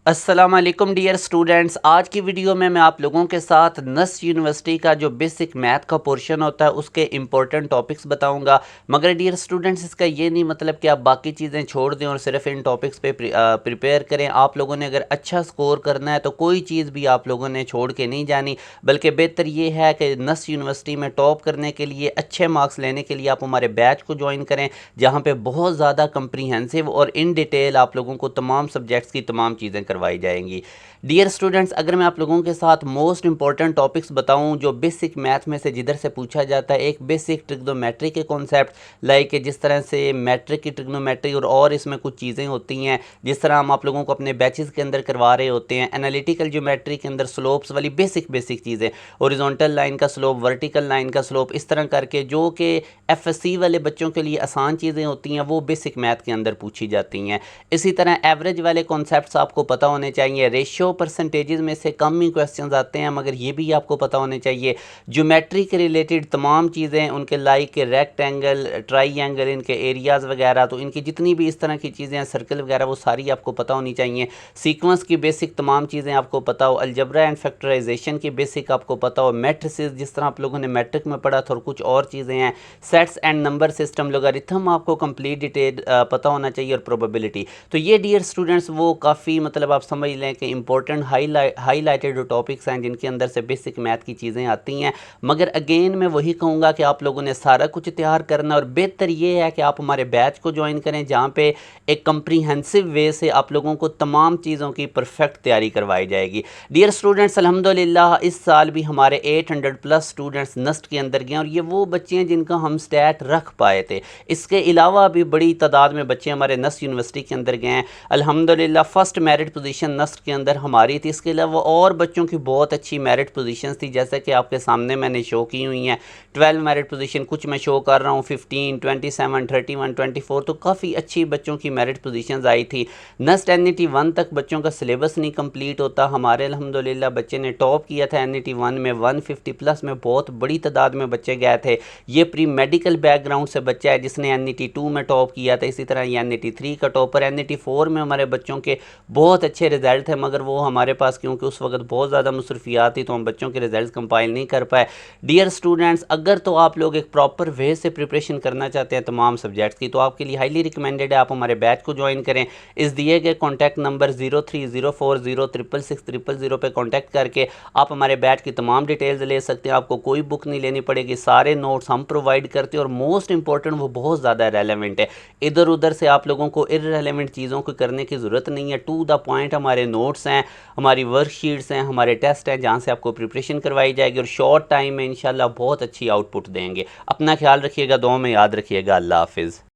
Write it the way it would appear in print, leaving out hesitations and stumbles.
अस्सलाम वालेकुम dear students. आज की वीडियो में मैं आप लोगों के साथ नस्ट यूनिवर्सिटी का जो बेसिक मैथ का पोर्शन होता है उसके इम्पोर्टेंट टॉपिक्स बताऊंगा। मगर डियर स्टूडेंट्स, इसका ये नहीं मतलब कि आप बाकी चीज़ें छोड़ दें और सिर्फ इन टॉपिक्स पे प्रिपेयर करें। आप लोगों ने अगर अच्छा स्कोर करना है तो कोई चीज़ भी आप लोगों ने छोड़ के नहीं जानी, बल्कि बेहतर ये है कि नस्ट यूनिवर्सिटी में टॉप करने के लिए, अच्छे मार्क्स लेने के लिए आप हमारे बैच को ज्वाइन करें, जहाँ पर बहुत ज़्यादा कम्प्रीहेंसिव और इन डिटेल आप लोगों को तमाम सब्जेक्ट्स की तमाम चीज़ें करवाई जाएंगी। डियर स्टूडेंट्स, अगर मैं आप लोगों के साथ मोस्ट इंपॉर्टेंट टॉपिक्स बताऊं जो बेसिक मैथ में से जिधर से पूछा जाता है, एक बेसिक ट्रिग्नोमेट्री के कॉन्सेप्ट, लाइक जिस तरह से मैट्रिक की ट्रिग्नोमेट्री और इसमें कुछ चीज़ें होती हैं जिस तरह हम आप लोगों को अपने बैचेस के अंदर करवा रहे होते हैं। एनालिटिकल ज्योमेट्री के अंदर स्लोप्स वाली बेसिक चीज़ें, हॉरिजॉन्टल लाइन का स्लोप, वर्टिकल लाइन का स्लोप, इस तरह करके जो कि एफएससी वाले बच्चों के लिए आसान चीज़ें होती हैं वो बेसिक मैथ के अंदर पूछी जाती हैं। इसी तरह एवरेज वाले कॉन्सेप्ट्स आपको पता होने चाहिए। रेशियो परसेंटेजेस में से कम ही क्वेश्चंस आते हैं, मगर ये भी आपको पता होने चाहिए। ज्योमेट्री के रिलेटेड तमाम चीज़ें, उनके लाइक के रेक्टेंगल, ट्राइंगल, इनके एरियाज़ वगैरह, तो इनकी जितनी भी इस तरह की चीज़ें हैं, सर्कल वगैरह, वो सारी आपको पता होनी चाहिए। सीक्वेंस की बेसिक तमाम चीज़ें आपको पता हो, अलजबरा एंड फैक्टराइजेशन की बेसिक आपको पता हो, मैट्रिसेस जिस तरह आप लोगों ने मैट्रिक में पढ़ा था, और कुछ और चीज़ें हैं, sets and number system, logarithm आपको कंप्लीट डिटेल पता होना चाहिए, और प्रोबेबिलिटी। तो ये डियर स्टूडेंट्स वो काफ़ी मतलब आप समझ लें कि इंपॉर्टेंट हाईलाइटेड टॉपिक्स हैं जिनके अंदर से बेसिक मैथ की चीज़ें आती हैं। मगर अगेन मैं वही कहूँगा कि आप लोगों ने सारा कुछ तैयार करना, और बेहतर ये है कि आप हमारे बैच को ज्वाइन करें, जहाँ पे एक कम्प्रीहेंसिव वे से आप लोगों को तमाम चीज़ों की परफेक्ट तैयारी करवाई जाएगी। डियर स्टूडेंट्स, अल्हम्दुलिल्लाह इस साल भी हमारे 800+ स्टूडेंट्स नस्ट के अंदर गए, और ये वो बच्चे हैं जिनका हम स्टैट रख पाए थे। इसके अलावा भी बड़ी तादाद में बच्चे हमारे नस्ट यूनिवर्सिटी के अंदर गए हैं। अल्हम्दुलिल्लाह फर्स्ट मेरिट पोजीशन नस्ट के अंदर हमारी थी। इसके अलावा और बच्चों की बहुत अच्छी मेरिट पोजीशंस थी, जैसे कि आपके सामने मैंने शो की हुई हैं। 12 मेरिट पोजीशन, कुछ मैं शो कर रहा हूँ, 15, 27, 31, 24, तो काफ़ी अच्छी बच्चों की मेरिट पोजीशंस आई थी। नस्ट NET 1 तक बच्चों का सिलेबस नहीं कंप्लीट होता। हमारे अल्हम्दुलिल्लाह बच्चे ने टॉप किया था NET 1 में, 150+ में बहुत बड़ी तादाद में बच्चे गए थे। ये प्री मेडिकल बैकग्राउंड से बच्चा है जिसने NET 2 में टॉप किया था। इसी तरह ये NET 3 का टॉपर। NET 4 में हमारे बच्चों के बहुत अच्छे रिजल्ट थे, मगर वो हमारे पास क्योंकि उस वक्त बहुत ज़्यादा मसरूफियात थी तो हम बच्चों के रिजल्ट कंपाइल नहीं कर पाए। डियर स्टूडेंट्स, अगर तो आप लोग एक प्रॉपर वे से प्रिपरेशन करना चाहते हैं तमाम सब्जेक्ट्स की, तो आपके लिए हाईली रिकमेंडेड है आप हमारे बैच को ज्वाइन करें। इस दिए गए कॉन्टैक्ट नंबर 0304066600 पे कॉन्टैक्ट करके आप हमारे बैच की तमाम डिटेल्स ले सकते हैं। आपको कोई बुक नहीं लेनी पड़ेगी, सारे नोट्स हम प्रोवाइड करते हैं, और मोस्ट इंपॉर्टेंट वो बहुत ज़्यादा रेलेवेंट है। इधर उधर से आप लोगों को इररेलेवेंट चीज़ों को करने की ज़रूरत नहीं है। टू द पॉइंट हमारे नोट्स हैं, हमारी वर्कशीट्स हैं, हमारे टेस्ट हैं, जहाँ से आपको प्रिपरेशन करवाई जाएगी, और शॉर्ट टाइम में इंशाल्लाह बहुत अच्छी आउटपुट देंगे। अपना ख्याल रखिएगा, दुआ में याद रखिएगा। अल्लाह हाफिज़।